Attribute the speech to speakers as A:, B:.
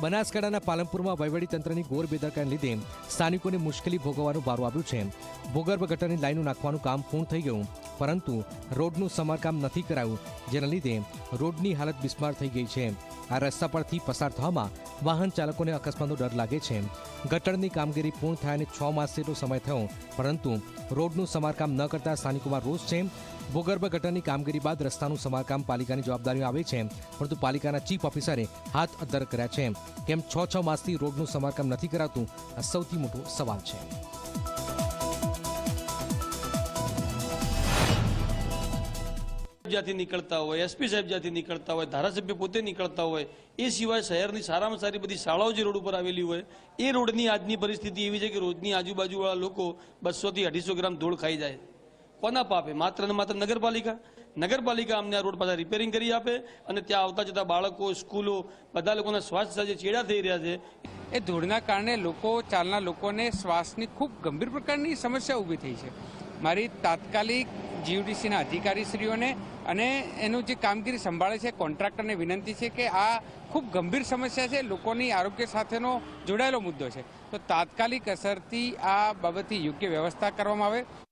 A: બનાસકાંઠાના પાલનપુરમાં વહીવટીતંત્રની ઘોર બેદરકારીને લીધે સ્થાનિકોને મુશ્કેલી ભોગવવાનો વારો આવ્યો છે। ભૂગર્ભ ગટરની લાઈનો નાખવાનું કામ પૂર્ણ થઈ ગયું, પરંતુ રોડનું સમારકામ નથી કરાયું, જેના લીધે રોડની હાલત બિસ્માર થઈ ગઈ છે। આ રસ્તા પરથી પસાર થવામાં વાહન ચાલકોને અકસ્માતનો ડર લાગે છે। ગટરની કામગીરી પૂર્ણ થયાને 6 માસ જેટલો સમય થયો, પરંતુ રોડનું સમારકામ ન કરતા સ્થાનિકોમાં રોષ છે। ભૂગર્ભ ગટરની કામગીરી બાદ રસ્તાનું સમારકામ પાલિકાની જવાબદારીમાં આવે છે, પરંતુ પાલિકાના ચીફ ઓફિસરે હાથ અદ્ધર કર્યા છે। કેમ 6 માસથી રોડનું સમારકામ નથી કરાતું, આ સૌથી મોટો સવાલ છે।
B: જ્યાંથી નીકળતા હોય, એસપી સાહેબ જ્યાંથી નીકળતા હોય, ધારાસભ્ય પોતે નીકળતા હોય, એ સિવાય શહેરની સારામાં સારી બધી શાળાઓ જે રોડ ઉપર આવેલી હોય, એ રોડની આજની પરિસ્થિતિ એવી છે કે રોજની આજુબાજુવાળા લોકો 200 થી 250 ગ્રામ ધૂળ ખાઈ જાય। કોના પાપે? માત્ર ને માત્ર નગરપાલિકા અમને આ રોડ પાછા રિપેરિંગ કરી આપે અને ત્યાં આવતા જતા બાળકો, સ્કૂલો, બધા લોકોના શ્વાસ સાથે ચેડા થઈ રહ્યા છે।
C: એ ધૂળના કારણે ચાલના લોકોને શ્વાસની ખૂબ ગંભીર પ્રકારની સમસ્યા ઊભી થઈ છે। મારી તાત્કાલિક જીયુડીસીના અધિકારીશ્રીઓને અને એનું જે કામગીરી સંભાળે છે કોન્ટ્રાક્ટરને વિનંતી છે કે આ ખૂબ ગંભીર સમસ્યા છે, લોકોની આરોગ્ય સાથેનો જોડાયેલો મુદ્દો છે, તો તાત્કાલિક અસરથી આ બાબતની યોગ્ય વ્યવસ્થા કરવામાં આવે।